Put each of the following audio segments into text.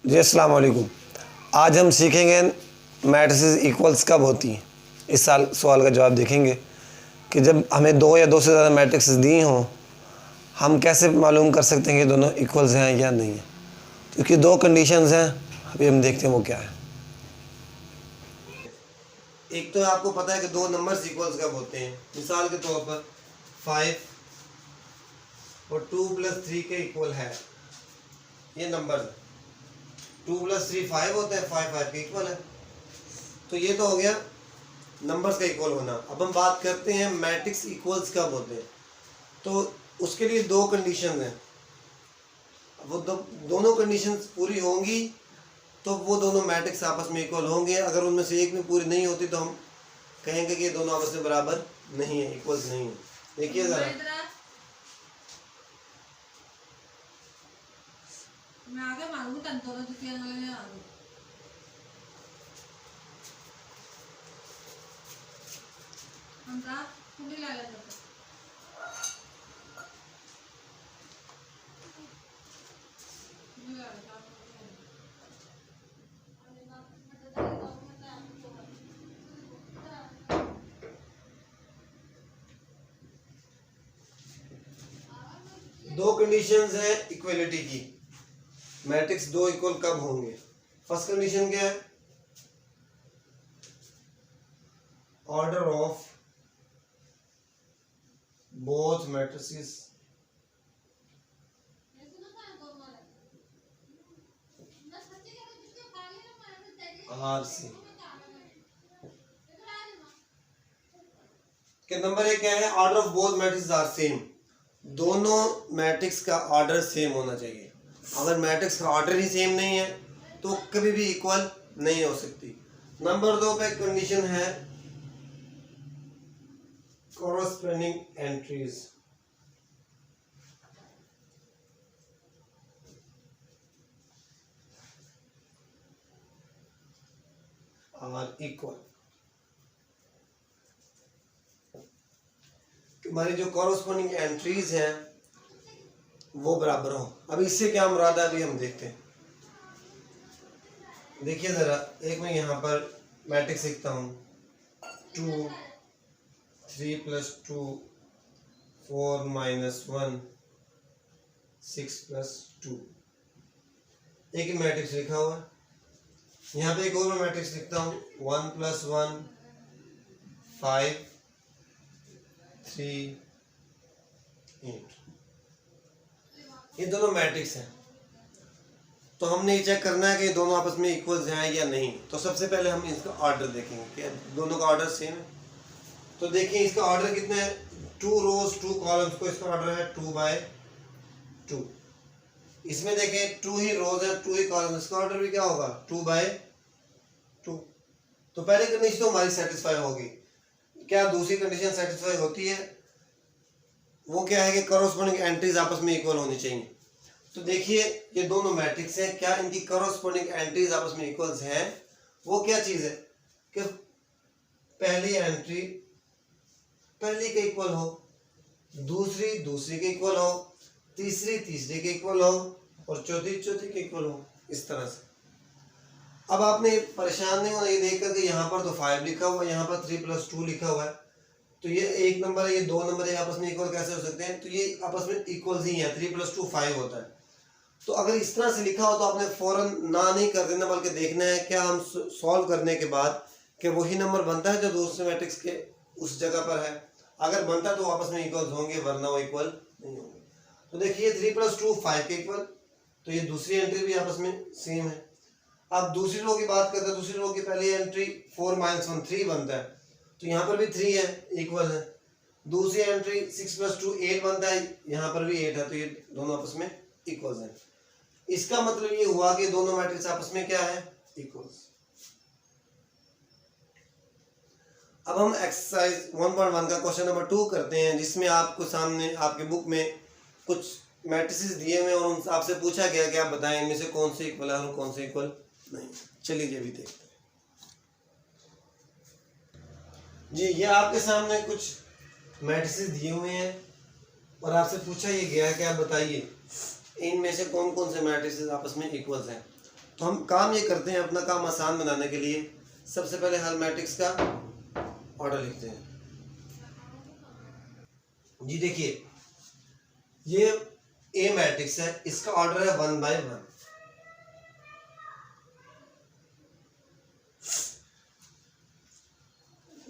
जी अस्सलाम वालेकुम। आज हम सीखेंगे मैट्रिसेस इक्वल्स कब होती हैं। इस साल सवाल का जवाब देखेंगे कि जब हमें दो या दो से ज़्यादा मैट्रिक्स दी हों, हम कैसे मालूम कर सकते हैं कि दोनों इक्वल्स हैं या नहीं हैं। क्योंकि दो कंडीशंस हैं, अभी हम देखते हैं वो क्या है। एक तो आपको पता है कि दो नंबर्स इक्वल्स कब होते हैं। मिसाल के तौर पर 5 और 2 + 3 के इक्वल है। ये नंबर 2 + 3 5 होता है, 5 5 के इक्वल है। तो ये तो हो गया नंबर्स का इक्वल होना। अब हम बात करते हैं मैट्रिक्स इक्वल्स कब होते हैं। तो उसके लिए दो कंडीशन हैं। वो दोनों कंडीशंस पूरी होंगी तो वो दोनों मैट्रिक्स आपस में इक्वल होंगे। अगर उनमें से एक भी पूरी नहीं होती तो हम कहेंगे कि ये दोनों आपस में बराबर नहीं है, इक्वल्स नहीं है। देखिए ज़रा, मैं आगे मारूंगी तंतों तो किया वाले आलू हम का कुड़ी ला लेते दो कंडीशंस हैं इक्वलिटी की। मैट्रिक्स दो इक्वल कब होंगे। फर्स्ट कंडीशन क्या है, order of both matrices are सी के नंबर एक क्या है, order of both matrix are same. दोनों मैट्रिक्स का ऑर्डर सेम होना चाहिए। अगर मैट्रिक्स का ऑर्डर ही सेम नहीं है तो कभी भी इक्वल नहीं हो सकती। नंबर दो पे कंडीशन है कॉरस्पॉन्डिंग एंट्रीज आर इक्वल। हमारी जो कॉरस्पॉन्डिंग एंट्रीज हैं वो बराबर हो। अब इससे क्या मुराद है अभी हम देखते हैं। देखिए जरा, एक मैं यहाँ पर मैट्रिक्स लिखता हूँ 2 3 + 2 4 - 1 6 + 2। एक ही मैट्रिक्स लिखा हुआ है। यहाँ पे एक और मैं मैट्रिक्स लिखता हूँ 1 + 1 5 3 8। ये दोनों मैट्रिक्स हैं। तो हमने ये चेक करना है कि दोनों आपस में इक्वल्स हैं या नहीं। तो सबसे पहले हम इसका ऑर्डर देखेंगे कि दोनों का ऑर्डर सेम है। तो देखिए इसका ऑर्डर कितना है, 2 रोज 2 कॉलम्स को इसका ऑर्डर है 2/2। इसमें देखें 2 ही रोज है 2 ही कॉलम, इसका ऑर्डर भी क्या होगा 2/2। तो पहली कंडीशन तो हमारी सेटिस्फाई होगी। क्या दूसरी कंडीशन सेटिस्फाई होती है, वो क्या है कि कॉरस्पॉन्डिंग एंट्रीज आपस में इक्वल होनी चाहिए। तो देखिए ये दोनों मैट्रिक्स हैं, क्या इनकी कॉरस्पॉन्डिंग एंट्रीज आपस में इक्वल्स हैं। वो क्या चीज है कि पहली एंट्री पहली के इक्वल हो, दूसरी दूसरी के इक्वल हो, तीसरी तीसरी के इक्वल हो और चौथी चौथी के इक्वल हो। इस तरह से अब आपने परेशान नहीं होना ये देखकर कि यहाँ पर तो 5 लिखा हुआ है, यहाँ पर 3 + 2 लिखा हुआ है, तो ये एक नंबर है, ये दो नंबर है, आपस में इक्वल कैसे हो सकते हैं। तो ये आपस में इक्वल ही है, 3 + 2 5 होता है। तो अगर इस तरह से लिखा हो तो आपने फौरन ना नहीं कर देना, बल्कि देखना है क्या हम सॉल्व करने के बाद कि वही नंबर बनता है जो दूसरे मैट्रिक्स के उस जगह पर है। अगर बनता है तो आपस में इक्वल होंगे, वरना वो इक्वल नहीं होंगे। तो देखिए 3 + 2 5 के इक्वल, तो ये दूसरी एंट्री भी आपस में सेम है। अब दूसरी रो की बात करते हैं। दूसरी रो की पहली एंट्री 4 - 1 3 बनता है, तो यहाँ पर भी 3 है, इक्वल है। दूसरी एंट्री 6 + 2 8 बनता है, यहाँ पर भी 8 है, तो ये दोनों आपस में इक्वल है। इसका मतलब ये हुआ कि दोनों मैट्रिक्स आपस में क्या है, इक्वल्स। अब हम एक्सरसाइज 1.1 का क्वेश्चन नंबर 2 करते हैं, जिसमें आपको सामने आपके बुक में कुछ मैट्रिसेस दिए हुए हैं और आपसे पूछा गया कि आप बताएं इनमें से कौन से इक्वल है और कौन से इक्वल नहीं। चलिए ये भी देखते हैं। जी ये आपके सामने कुछ मैट्रिसेस दिए हुए हैं और आपसे पूछा ये गया कि आप बताइए इनमें से कौन कौन से मैट्रिसेस आपस में इक्वल्स हैं। तो हम काम ये करते हैं, अपना काम आसान बनाने के लिए सबसे पहले हर मैट्रिक्स का ऑर्डर लिखते हैं। जी देखिए, ये ए मैट्रिक्स है, इसका ऑर्डर है 1 बाय 1।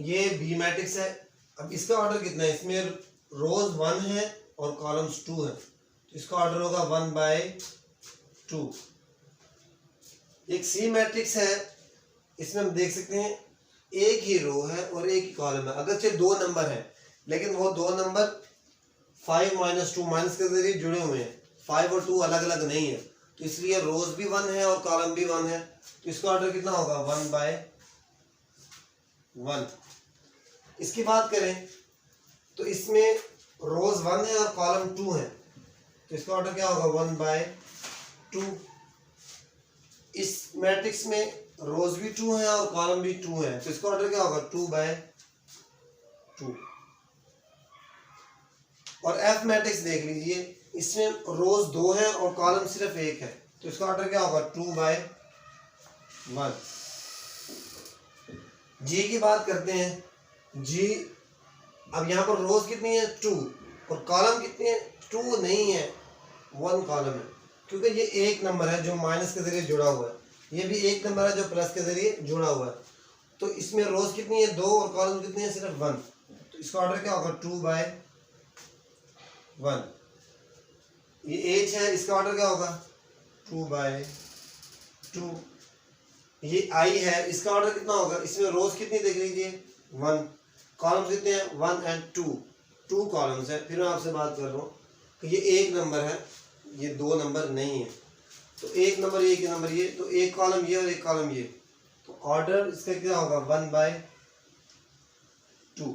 ये बी मैट्रिक्स है, अब इसका ऑर्डर कितना है, इसमें रोज 1 है और कॉलम्स 2 है, तो इसका ऑर्डर होगा 1 बाय 2। एक सी मैट्रिक्स है, इसमें हम देख सकते हैं एक ही रो है और एक ही कॉलम है, अगरचे 2 नंबर है लेकिन वो 2 नंबर 5 माइनस 2 माइनस के जरिए जुड़े हुए हैं, 5 और 2 अलग अलग नहीं है, तो इसलिए रोज भी 1 है और कॉलम भी 1 है, तो इसका ऑर्डर कितना होगा 1 बाय 1। इसकी बात करें तो इसमें रोज 1 है और कॉलम 2 है, तो इसका ऑर्डर क्या होगा 1 बाय 2। इस मैट्रिक्स में रोज भी 2 है और कॉलम भी 2 है, तो इसका ऑर्डर क्या होगा 2 बाय 2। और एफ मैट्रिक्स देख लीजिए, इसमें रोज 2 है और कॉलम सिर्फ 1 है, तो इसका ऑर्डर क्या होगा 2 बाय 1। जी की बात करते हैं। जी, अब यहाँ पर रोज कितनी है 2 और कॉलम कितनी है 2 नहीं है, 1 कॉलम है, क्योंकि ये एक नंबर है जो माइनस के जरिए जुड़ा हुआ है, ये भी एक नंबर है जो प्लस के जरिए जुड़ा हुआ है, तो इसमें रोज कितनी है 2 और कॉलम कितनी है सिर्फ 1, तो इसका ऑर्डर क्या होगा 2 बाय 1। ये एच है, इसका ऑर्डर क्या होगा 2 बाय 2। ये आई है, इसका ऑर्डर कितना होगा, इसमें रोज कितनी देख लीजिए 1, कॉलम्स कितने हैं 1 एंड 2 कॉलम्स है। फिर मैं आपसे बात कर रहा हूँ कि ये एक नंबर है, ये 2 नंबर नहीं है, तो एक नंबर ये, एक नंबर ये, तो एक कॉलम ये और एक कॉलम ये, तो ऑर्डर इसका क्या होगा 1 बाय 2।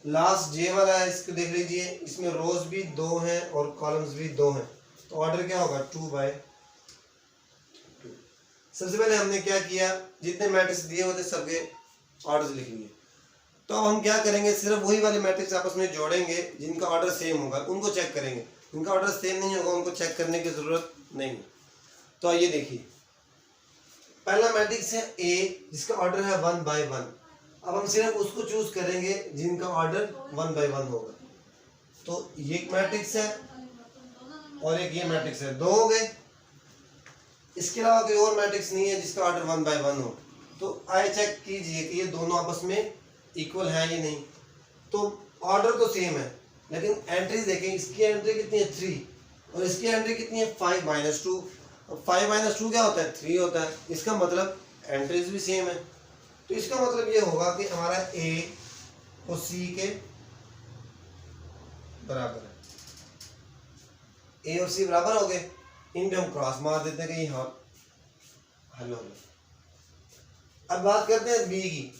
लास्ट जे वाला है, इसको देख लीजिए, इसमें रोज भी 2 हैं और कॉलम्स भी 2 हैं, तो ऑर्डर क्या होगा 2 बाय 2। सबसे पहले हमने क्या किया, जितने मैट्रिक्स दिए होते सबके ऑर्डर लिख लिए। तो अब हम क्या करेंगे, सिर्फ वही वाले मैट्रिक्स आपस में जोड़ेंगे जिनका ऑर्डर सेम होगा, उनको चेक करेंगे, जिनका ऑर्डर सेम नहीं होगा उनको चेक करने की जरूरत नहीं है। तो आइए देखिए, पहला मैट्रिक्स है ए जिसका ऑर्डर है 1 बाय 1। अब हम सिर्फ उसको चूज करेंगे जिनका ऑर्डर 1 बाय 1 होगा, तो ये एक मैट्रिक्स है और एक ये मैट्रिक्स है, 2 हो गए। इसके अलावा कोई और मैट्रिक्स नहीं है जिसका ऑर्डर 1 बाय 1 हो, तो आइए चेक कीजिए कि ये दोनों आपस में इक्वल है या नहीं। तो ऑर्डर तो सेम है लेकिन एंट्रीज देखें, इसकी एंट्री कितनी है 3 और इसकी एंट्री कितनी है 5 माइनस 2, और 5 माइनस 2 क्या होता है 3 होता है, इसका मतलब एंट्रीज भी सेम है। तो इसका मतलब ये होगा कि हमारा ए और सी के बराबर है, ए और सी बराबर हो गए, इन पे हम क्रॉस मार देते हैं कि यहाँ हल हो गया। अब बात करते हैं बी की।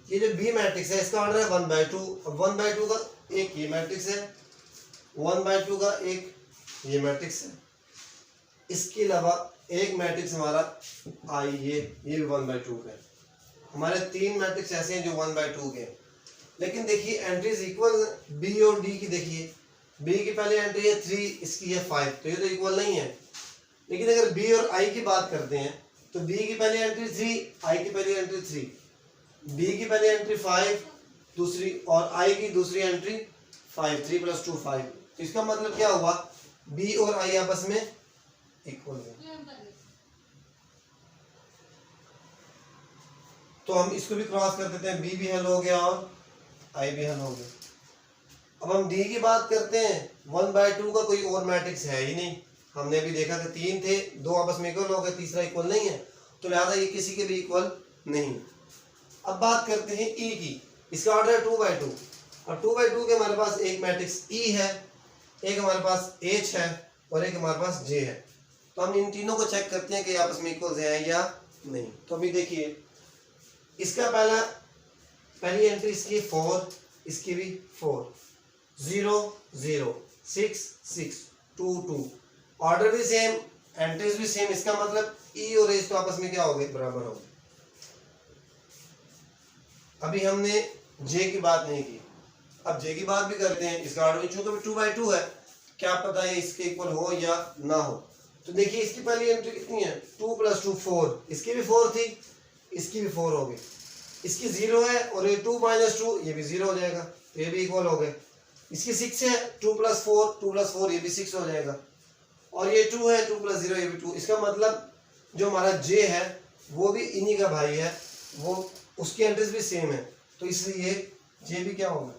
ये जो बी मैट्रिक्स है इसका ऑर्डर है 1 बाय 2, और 1 बाय 2 का एक ये मैट्रिक्स है, 1 बाय 2 का एक ये मैट्रिक्स है, इसके अलावा एक मैट्रिक्स हमारा आई ये भी 1 बाय 2 का है। हमारे 3 मैट्रिक्स ऐसे हैं जो 1 बाय 2 के हैं। लेकिन देखिए एंट्रीज इक्वल, बी और डी की देखिए, बी की पहली एंट्री है 3, इसकी है 5, तो ये तो इक्वल नहीं है। लेकिन अगर बी और आई की बात करते हैं तो बी की पहली एंट्री 3, आई की पहली एंट्री 3, बी की पहली एंट्री 5 दूसरी, और आई की दूसरी एंट्री 5, 3 + 2 5। तो इसका मतलब क्या हुआ, बी और आई आपस में इक्वल है। तो हम इसको भी क्रॉस कर देते हैं, बी भी हल हो गया और आई भी हल हो गया। अब हम डी की बात करते हैं, 1 बाय 2 का कोई और मैट्रिक्स है ही नहीं, हमने भी देखा कि 3 थे, 2 आपस में इक्वल हो गए, तीसरा इक्वल नहीं है, तो लिहाजा ये किसी के भी इक्वल नहीं। अब बात करते हैं ई की, इसका ऑर्डर है 2 बाय 2, और 2 बाय 2 के हमारे पास एक मैट्रिक्स ई है, एक हमारे पास एच है और एक हमारे पास जे है। तो हम इन तीनों को चेक करते हैं कि आपस में इक्वल हैं या नहीं। तो अभी देखिए, इसका पहली एंट्री इसकी 4, इसकी भी 4, 0 0 6 6 2 2, ऑर्डर भी सेम, एंट्रीज भी सेम, इसका मतलब ई और एच तो आपस में क्या हो गए, बराबर हो गए। अभी हमने जे की बात नहीं की, अब जे की बात भी करते हैं। इसका ऑर्डर चूंकि 2 बाय 2 है, क्या पता है इसके इक्वल हो या ना हो। तो देखिए इसकी पहली एंट्री कितनी है 2 टू 4, इसकी भी 4 थी, इसकी भी 4 हो गई, इसकी 0 है और ये 2 माइनस 2 ये भी 0 हो जाएगा, तो ये भी इक्वल हो गए। इसकी 6 है, 2 प्लस 4 ये भी 6 हो जाएगा, और ये 2 है, 2 प्लस 0 ये भी 2। इसका मतलब जो हमारा जे है वो भी इन्हीं का भाई है, वो उसकी एंट्रीज भी सेम है, तो इसलिए जे भी क्या होगा,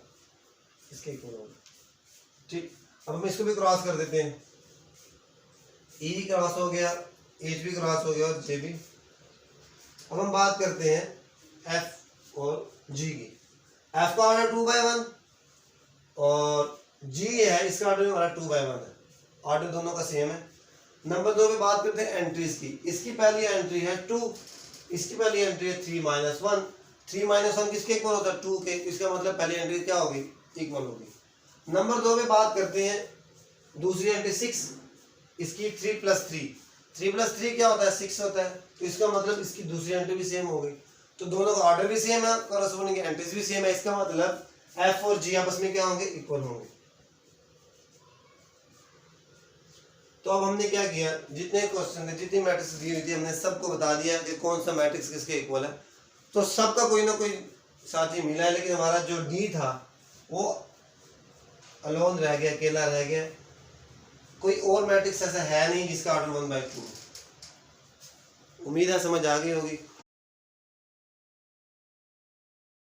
इसके इक्वल होगा। ठीक, अब हम इसको भी क्रॉस कर देते हैं, ई भी क्रॉस हो गया, एच भी क्रॉस हो गया और जे भी। अब हम बात करते हैं एफ और जी की। एफ का ऑर्डर 2/1 और जी है इसका ऑर्डर हमारा 2/1 है, ऑर्डर दोनों का सेम है। नंबर 2 पे बात करते हैं एंट्रीज की। इसकी पहली एंट्री है 2, इसकी पहली एंट्री है 3-1। 3-1 किसके इक्वल होता है, 2 के, इसका मतलब पहली एंट्री क्या होगी, इक्वल होगी। नंबर 2 पे बात करते हैं दूसरी एंट्री 6, इसकी 3+3। 3+3 क्या होता है, 6 होता है, तो इसका मतलब इसकी दूसरी एंट्री भी सेम हो गई, तो दोनों का ऑर्डर भी सेम है, कॉरस्पॉन्डिंग एंट्रीज भी सेम है। इसका मतलब एफ और जी आपस में क्या होंगे, इक्वल होंगे। तो अब हमने क्या किया, जितने क्वेश्चन थे, जितनी मैट्रिक्स दी हुई थी, हमने सबको बता दिया कि कौन सा मैट्रिक्स किसके इक्वल है। तो सबका कोई ना कोई साथी मिला है, लेकिन हमारा जो डी था वो अलोन रह गया, अकेला रह गया। कोई और मैट्रिक्स ऐसा है नहीं जिसका ऑर्डर 1/2। उम्मीद है समझ आ गई होगी।